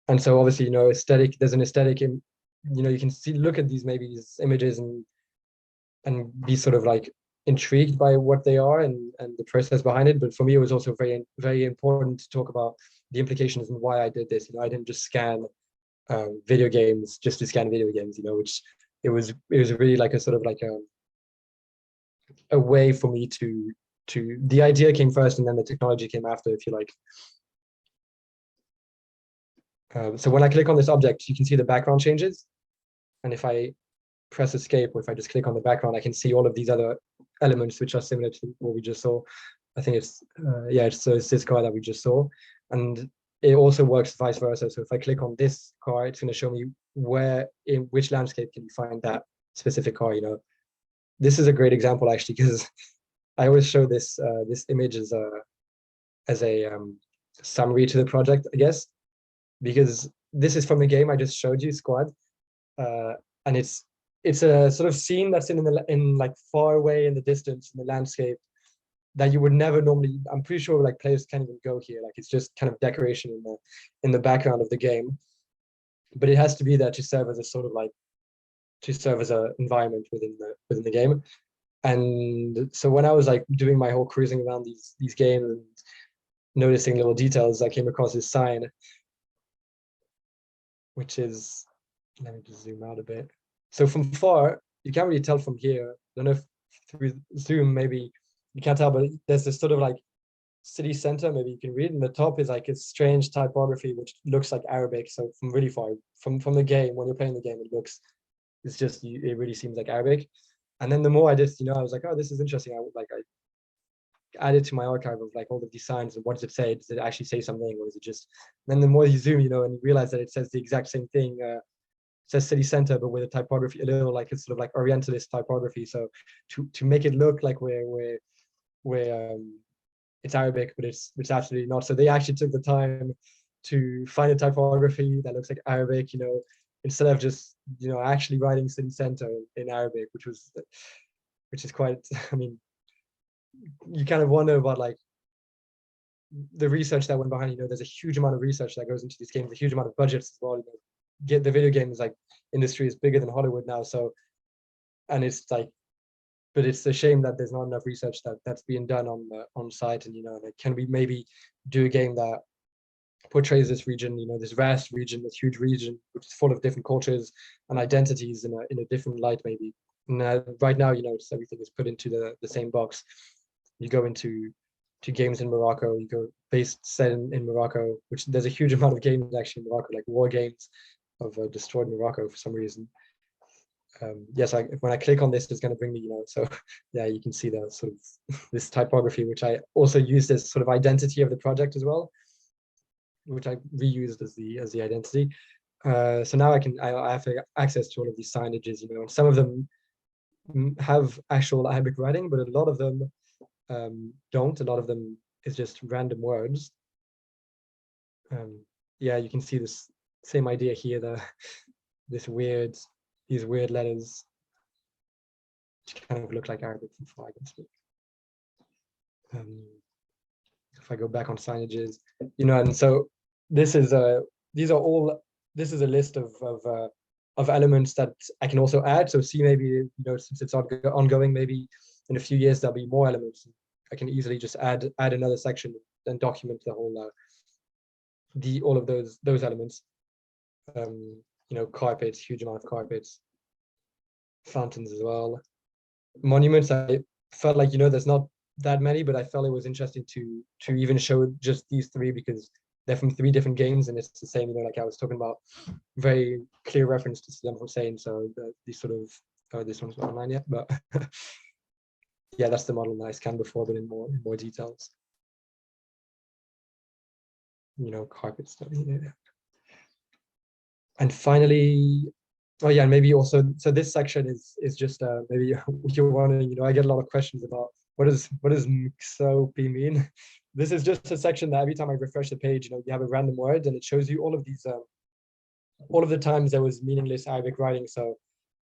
And so obviously, there's an aesthetic in, you can look at these images and be sort of like intrigued by what they are and the process behind it. But for me, it was also very, very important to talk about the implications and why I did this. I didn't just scan video games just to scan video games, which it was really like a sort of like a way for me to the idea came first, and then the technology came after, if you like. So when I click on this object, you can see the background changes. And if I press escape, or if I just click on the background, I can see all of these other elements which are similar to what we just saw. I think it's this car that we just saw. And it also works vice versa. So if I click on this car, it's going to show me in which landscape can you find that specific car, this is a great example actually, because I always show this this image as a summary to the project, I guess, because this is from the game I just showed you, Squad, and it's a sort of scene that's in like far away in the distance in the landscape that you would never normally. I'm pretty sure like players can't even go here. Like it's just kind of decoration in the background of the game, but it has to be there to serve as a sort of like to serve as an environment within the game. And so when I was like doing my whole cruising around these games and noticing little details, I came across this sign, which is, let me just zoom out a bit. So from far, you can't really tell from here. I don't know if through zoom, maybe you can't tell, but there's this sort of like city center, maybe you can read, and the top is like a strange typography, which looks like Arabic. So from really far, from the game, when you're playing the game, it really seems like Arabic. And then the more I did, I was like, oh, this is interesting. I added to my archive of like all of these signs and what does it say? Does it actually say something, or is it just? And then the more you zoom, and you realize that it says the exact same thing. It says city center, but with a typography, a little like it's sort of like Orientalist typography. So to make it look like we're it's Arabic, but it's absolutely not. So they actually took the time to find a typography that looks like Arabic, instead of just actually writing city center in Arabic, which is quite. I mean, you kind of wonder about like the research that went behind. There's a huge amount of research that goes into these games, a huge amount of budgets as well. Get the video games like industry is bigger than Hollywood now, so and it's like, but it's a shame that there's not enough research that's being done on site, and like, can we maybe do a game that portrays this region, this vast region, this huge region, which is full of different cultures and identities in a different light, maybe. And right now, it's everything is put into the same box. You go into games in Morocco, you go set in Morocco, which there's a huge amount of games actually in Morocco, like war games of destroyed Morocco for some reason. Yes, when I click on this, it's going to bring me, so yeah, you can see the sort of this typography, which I also used as sort of identity of the project as well, which I reused as the identity. So now I have access to all of these signages, and some of them have actual Arabic writing, but a lot of them don't. A lot of them is just random words. Yeah, you can see this same idea here, these weird letters, which kind of look like Arabic from far, I guess. If I go back on signages, and so this is a list of elements that I can also add. So see, maybe since it's ongoing, maybe in a few years there'll be more elements. I can easily just add another section and document the whole all of those elements. Carpets, huge amount of carpets, fountains as well. Monuments, I felt like there's not that many, but I felt it was interesting to even show just these three, because they're from 3 different games, and it's the same, like I was talking about, very clear reference to Saddam Hussein. So these sort of, this one's not online yet, but yeah, that's the model that I scanned before, but in more details. Carpet stuff here. And finally, oh yeah, and maybe also, so this section is just maybe you're wondering, I get a lot of questions about what does Mxopi mean. This is just a section that every time I refresh the page, you have a random word, and it shows you all of these, all of the times there was meaningless Arabic writing. So,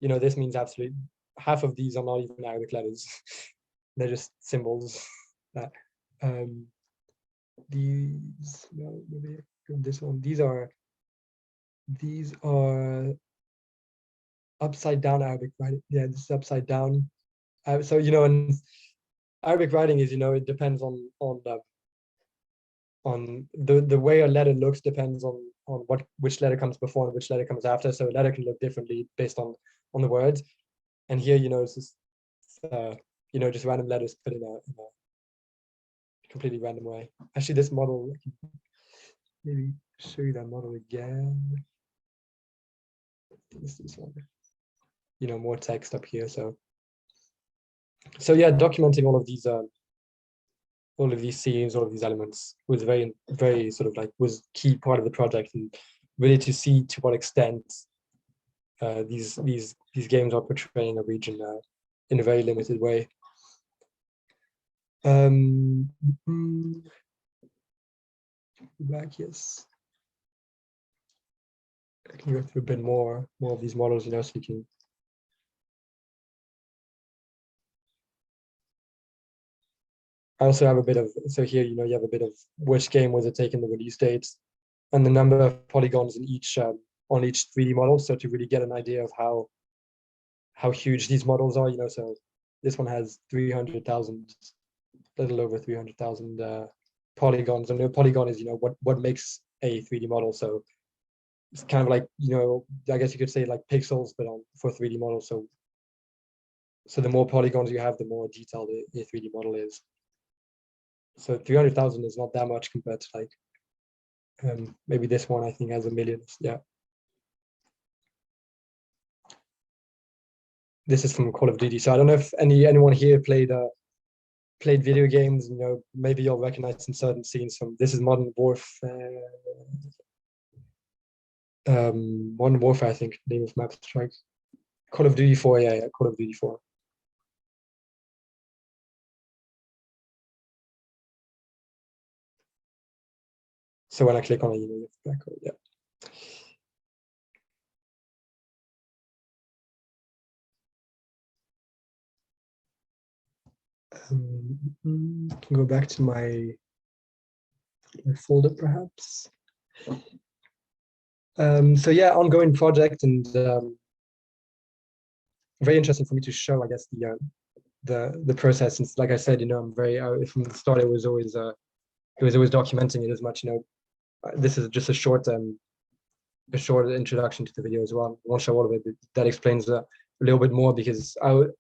this means absolutely half of these are not even Arabic letters. They're just symbols. That maybe this one. These are upside down Arabic writing. Yeah, this is upside down. So and Arabic writing is it depends on the way a letter looks, depends on which letter comes before and which letter comes after. So a letter can look differently based on the words. And here it's just just random letters put in a completely random way. Actually, this model, I can maybe show you that model again. This one. More text up here. So yeah, documenting all of these scenes, all of these elements was very, very sort of like was key part of the project, and really to see to what extent these games are portraying a region in a very limited way. Back, yes. I can go through a bit more of these models, so you can. I also have a bit of, so here, you have a bit of which game was it taken the release date and the number of polygons in each on each 3D model. So to really get an idea of how huge these models are, so this one has 300,000, a little over 300,000 polygons. And the polygon is, what makes a 3D model. So it's kind of like, I guess you could say like pixels, but for 3D models. So the more polygons you have, the more detailed a 3D model is. So 300,000 is not that much compared to like maybe this one I think has 1 million. Yeah. This is from Call of Duty. So I don't know if anyone here played video games. Maybe you'll recognize some certain scenes from. This is Modern Warfare. Modern Warfare, I think, name of map strike. Call of Duty 4. Yeah, Call of Duty 4. So when I click on it, you have the background, yeah. Can go back to my folder, perhaps. So yeah, ongoing project, and very interesting for me to show, I guess, the process. And like I said, I'm very from the start. It was always documenting it as much. This is just a short introduction to the video as well. I won't show all of it, but that explains a little bit more, because you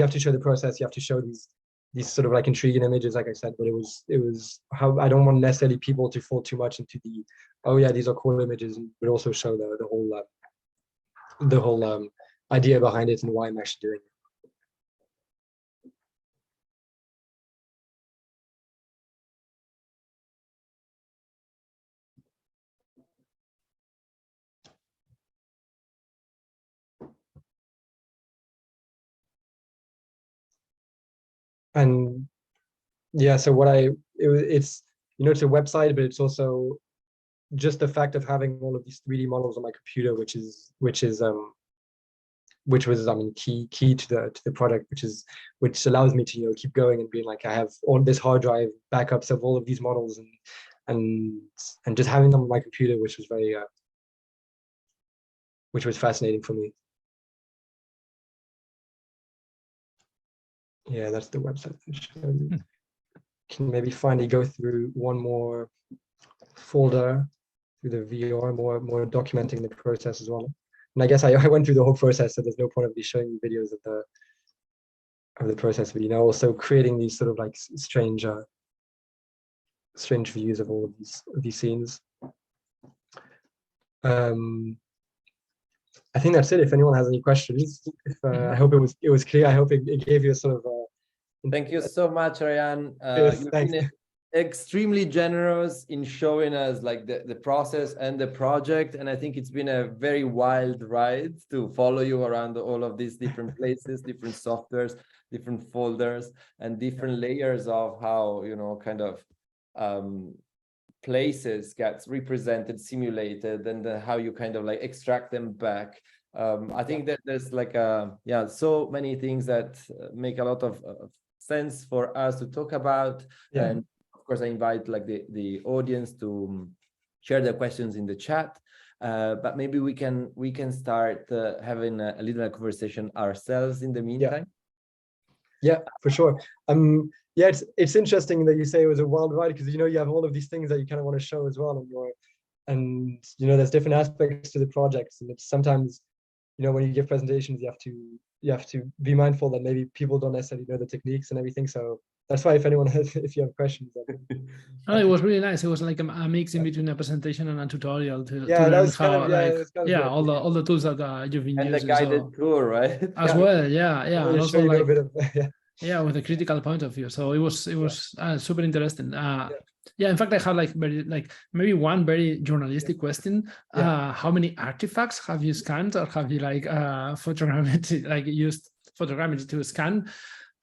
have to show the process. You have to show these sort of like intriguing images, like I said. But it was how I don't want necessarily people to fall too much into the, oh yeah, these are cool images, but also show the whole idea behind it and why I'm actually doing it. And yeah, so it's it's a website, but it's also just the fact of having all of these 3D models on my computer, which was key to the product, which allows me to keep going and being like, I have all this hard drive backups of all of these models, and just having them on my computer, which was very which was fascinating for me. Yeah, that's the website. Can maybe finally go through one more folder through the VR, more documenting the process as well. And I guess I went through the whole process, so there's no point of me showing you videos of the process, but also creating these sort of like strange views of all of these scenes. I think that's it. If anyone has any questions, I hope it was clear. I hope it gave you a sort of. Thank you so much, Rayane. Yes, you've thanks. been extremely generous in showing us like the process and the project, and I think it's been a very wild ride to follow you around all of these different places, different softwares, different folders, and different layers of how kind of places gets represented, simulated, and how you kind of like extract them back. I think that there's like so many things that make a lot of sense for us to talk about. Yeah. And of course I invite like the audience to share their questions in the chat, but maybe we can start having a little conversation ourselves in the meantime. Yeah, for sure. Yeah, it's interesting that you say it was a wild ride, because you have all of these things that you kind of want to show as well, and there's different aspects to the projects, and it's sometimes when you give presentations, you have to be mindful that maybe people don't necessarily know the techniques and everything. So that's why if you have questions. Oh, it was really nice. It was like a mix in between a presentation and a tutorial to that learn was how all the tools that you've been and using. the guided tour, right? As well, yeah. And also like a bit of, with a critical point of view. So it was super interesting. In fact, I have like maybe one very journalistic question. How many artifacts have you scanned, or have you like photogrammetric used photogrammetry to scan.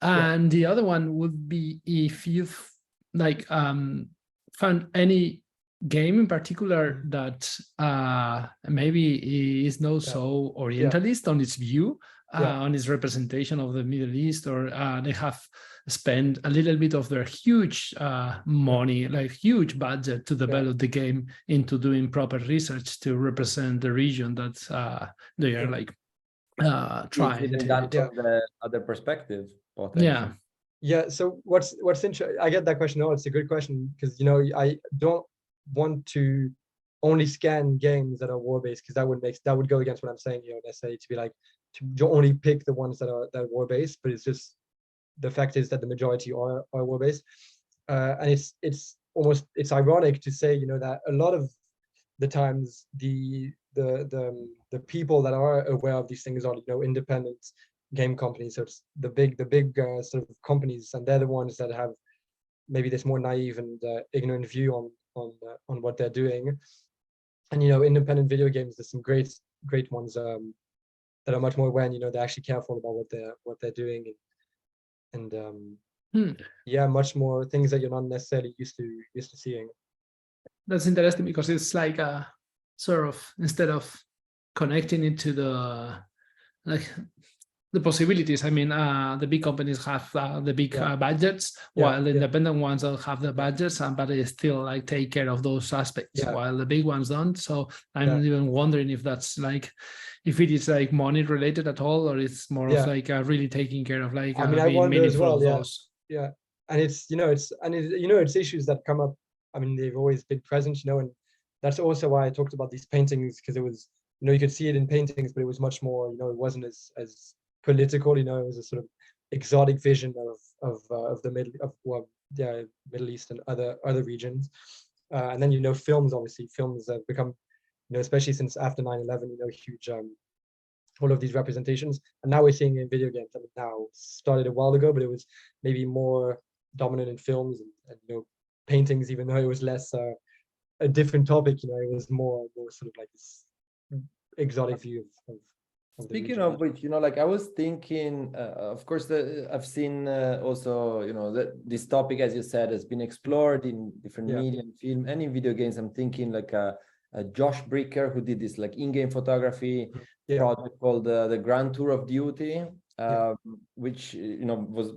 And the other one would be if you've like found any game in particular that maybe is not so orientalist on its view, on its representation of the Middle East, or they have spent a little bit of their huge money, like huge budget to develop the game into doing proper research to represent the region that they are like trying to from the other perspective. Yeah. So what's interesting, I get that question. No, it's a good question, because I don't want to only scan games that are war-based, because that would go against what I'm saying, necessarily to be like to only pick the ones that are war-based, but it's just the fact is that the majority are war-based, and it's ironic to say that a lot of the times the people that are aware of these things are independent game companies. So it's the big sort of companies, and they're the ones that have maybe this more naive and ignorant view on what they're doing. And independent video games, there's some great ones that are much more aware, and they're actually careful about what they're doing, and much more things that you're not necessarily used to seeing. That's interesting, because it's like a sort of, instead of connecting it to the possibilities. I mean, the big companies have the big budgets, while the independent ones don't have the budgets, but they still like take care of those aspects, while the big ones don't. So I'm even wondering if that's like, if it is like money related at all, or it's more of like really taking care of like being meaningful of those. Yeah, and it's issues that come up. I mean, they've always been present, and that's also why I talked about these paintings, because it was, you could see it in paintings, but it was much more, it wasn't as political, it was a sort of exotic vision of the Middle East and other regions, and then films have become, especially since after 9/11, huge, all of these representations, and now we're seeing in video games. I mean, now started a while ago, but it was maybe more dominant in films and paintings, even though it was less a different topic. It was more sort of like this exotic view of Speaking of which, like I was thinking, of course, I've seen also, that this topic, as you said, has been explored in different media and film and in video games. I'm thinking like Josh Bricker, who did this like in-game photography project called the Grand Tour of Duty, which was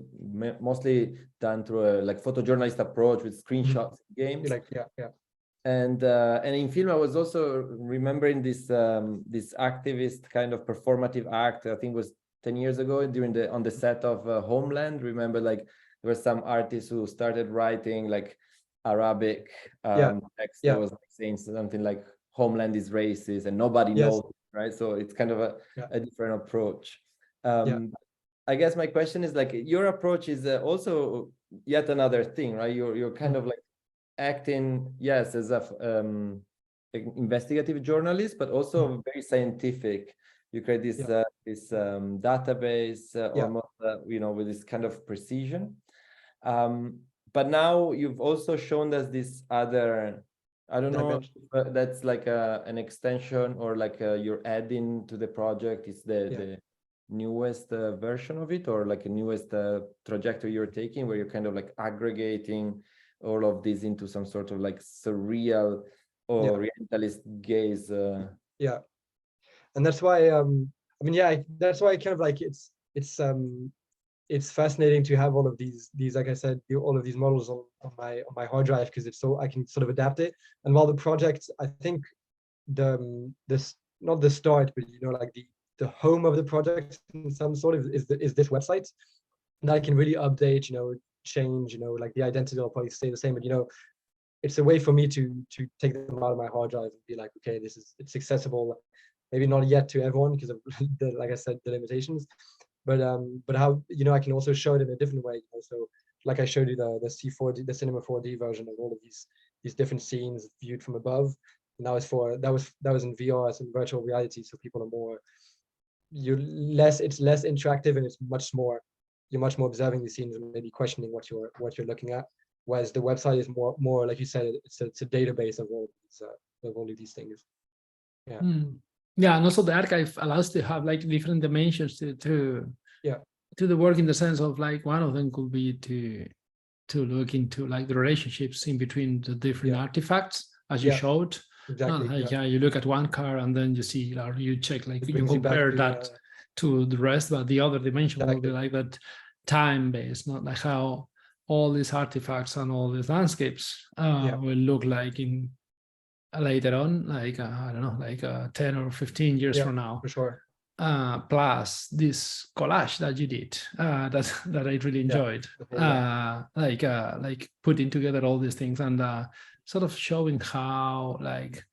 mostly done through a like photojournalist approach with screenshots of games. And in film, I was also remembering this this activist kind of performative act. I think it was 10 years ago on the set of Homeland. Remember, like there were some artists who started writing like Arabic text that was like saying something like Homeland is racist, and nobody knows, right? So it's kind of a different approach. I guess my question is like, your approach is also yet another thing, right? You're kind of like acting, yes, as a investigative journalist, but also very scientific. You create this this database almost, with this kind of precision. But now you've also shown us this other, I don't know if that's like an extension or like you're adding to the project. It's the newest version of it, or like a newest trajectory you're taking, where you're kind of like aggregating all of this into some sort of like surreal or orientalist gaze. And that's why that's why kind of like it's fascinating to have all of these like I said, all of these models on my hard drive, because it's so I can sort of adapt it. And while the project, I think this not the start, but like the home of the project in some sort of is this website, and I can really update, change, like the identity will probably stay the same, but it's a way for me to take them out of my hard drive and be like, okay, it's accessible, maybe not yet to everyone because of like I said, the limitations, but how I can also show it in a different way. So like I showed you the C4D, the Cinema 4D version of all of these different scenes viewed from above, and that was in VR, as in virtual reality, so people are more, it's less interactive, and it's much more, you're much more observing the scenes and maybe questioning what you're looking at. Whereas the website is more like you said, it's a database of all of these things. And also the archive allows to have like different dimensions to to the work in the sense of like one of them could be to look into like the relationships in between the different artifacts as you showed. Exactly. Not like you look at one car and then you see, or you check, like It you brings you back compare to, that to the rest, but the other dimension will be Exactly. like that time based, not like how all these artifacts and all these landscapes will look like in later on, like I don't know, like 10 or 15 years from now. For sure. Plus this collage that you did that I really enjoyed, like putting together all these things and sort of showing how like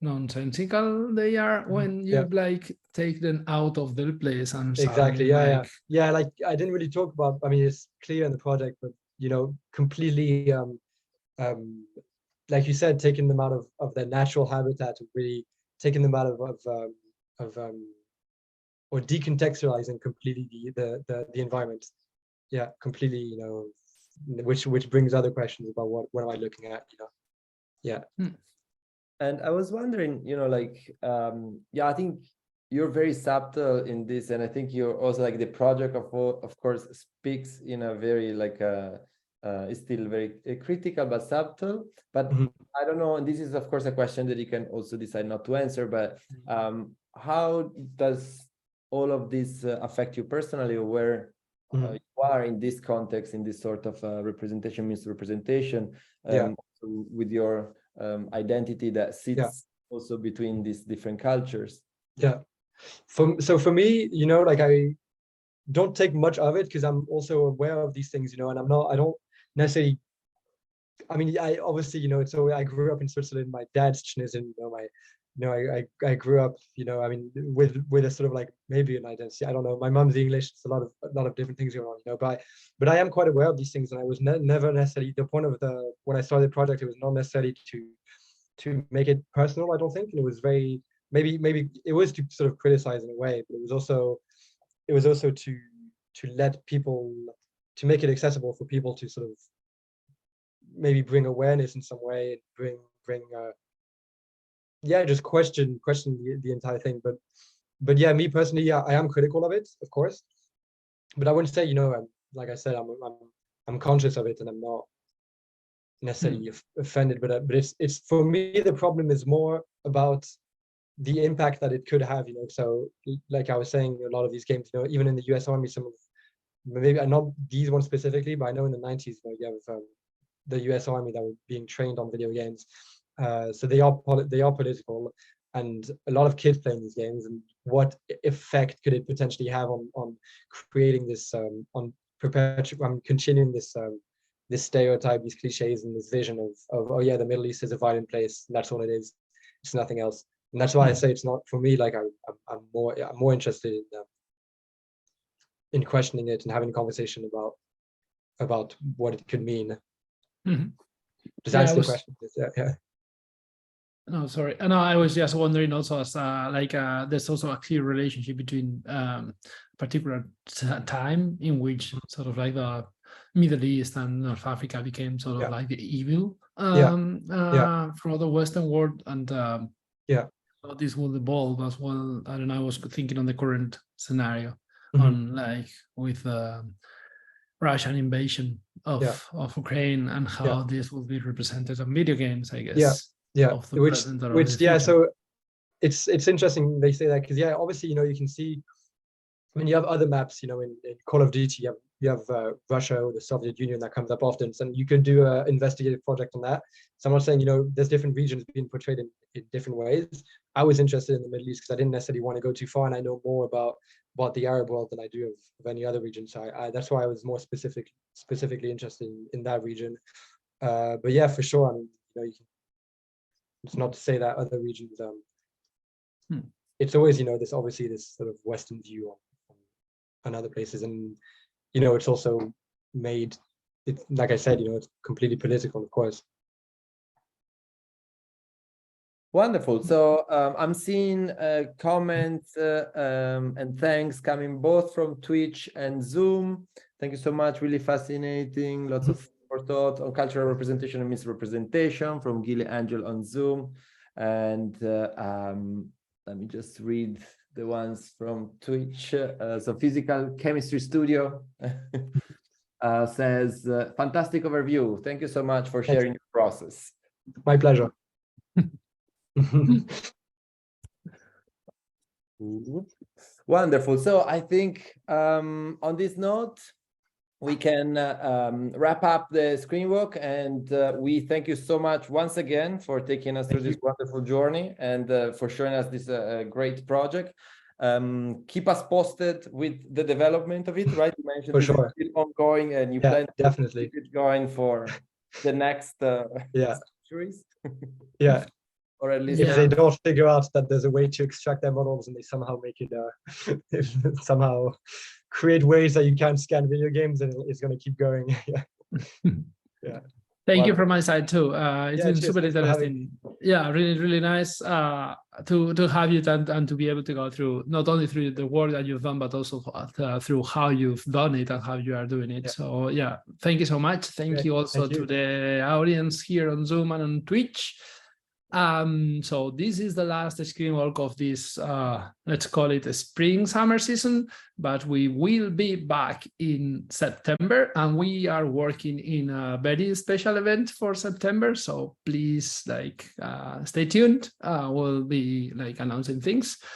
nonsensical they are when you like take them out of their place and Exactly. suddenly, Like I didn't really talk about, I mean, it's clear in the project, but you know, completely like you said, taking them out of their natural habitat, really taking them out of or decontextualizing completely the environment. Completely, you know, which brings other questions about what am I looking at, you know. And I was wondering, you know, like I think you're very subtle in this, and I think you're also like the project of course speaks in a very like is still very critical but subtle, but I don't know, and this is of course a question that you can also decide not to answer, but how does all of this affect you personally, or where you are in this context, in this sort of representation misrepresentation, with your identity that sits also between these different cultures? So for me, you know, like I don't take much of it because I'm also aware of these things, you know, and I don't necessarily, I mean, I obviously, you know, so I grew up in Switzerland. My dad's Tunisian, I grew up, you know, I mean, with a sort of like maybe an identity. I don't know. My mom's English. It's a lot of different things going on, you know. But I am quite aware of these things, and I was never necessarily the point of when I started the project. It was not necessarily to make it personal. I don't think, and it was very maybe it was to sort of criticize in a way, but it was also to let people, to make it accessible for people to sort of maybe bring awareness in some way, bring just question the entire thing. But yeah, me personally, I am critical of it, of course, but I wouldn't say, you know, like I said, I'm conscious of it, and I'm not necessarily offended. But it's for me, the problem is more about the impact that it could have, you know. So like I was saying, a lot of these games, you know, even in the US Army, some of, maybe not these ones specifically, but I know in the 90s, you have the US Army that were being trained on video games. So they are political, and a lot of kids playing these games, and what effect could it potentially have on creating this on continuing this this stereotype, these cliches, and this vision of oh yeah, the Middle East is a violent place, and that's all it is, it's nothing else. And that's why I say it's not for me. Like I'm more interested in questioning it and having a conversation about what it could mean. Does that answer the question? Yeah. No, sorry. No, I was just wondering also, as there's also a clear relationship between particular time in which sort of like the Middle East and North Africa became sort of like the evil for the Western world, and how this will evolve as well. I don't know. I was thinking on the current scenario on like with Russian invasion of Ukraine, and how this will be represented on video games, I guess. Of the present or which the future. So it's interesting they say that, because obviously, you know, you can see when you have other maps, you know, in Call of Duty, you have Russia or the Soviet Union that comes up often, and you can do an investigative project on that. So I'm not saying, you know, there's different regions being portrayed in different ways. I was interested in the Middle East because I didn't necessarily want to go too far, and I know more about the Arab world than I do of any other region. So that's why I was more specifically interested in that region. But yeah, for sure, I mean, you know, it's not to say that other regions, it's always, you know, this obviously this sort of Western view on other places, and you know, it's also made it, like I said, you know, it's completely political, of course. Wonderful. So I'm seeing comments and thanks coming both from Twitch and Zoom. Thank you so much. Really fascinating. Lots of thought on cultural representation and misrepresentation from Gile Angel on Zoom. And let me just read the ones from Twitch. So Physical Chemistry Studio says, fantastic overview. Thank you so much for sharing your process. My pleasure. Wonderful. So I think on this note, we can wrap up the screen walk, and we thank you so much once again for taking us through this wonderful journey and for showing us this great project. Keep us posted with the development of it, right? You mentioned For this sure. is still ongoing, and you plan to definitely keep it going for the next series. Yeah. Or at least if they don't figure out that there's a way to extract their models and they somehow make it somehow create ways that you can't scan video games, and it's going to keep going. Yeah. Thank you from my side too. It's been super Thanks for interesting. Yeah, really, really nice to have you and to be able to go through not only through the work that you've done, but also through how you've done it and how you are doing it. So yeah, thank you so much. Thank you also to the audience here on Zoom and on Twitch. So this is the last screen walk of this, let's call it a spring summer season, but we will be back in September, and we are working in a very special event for September. So please stay tuned. We'll be announcing things.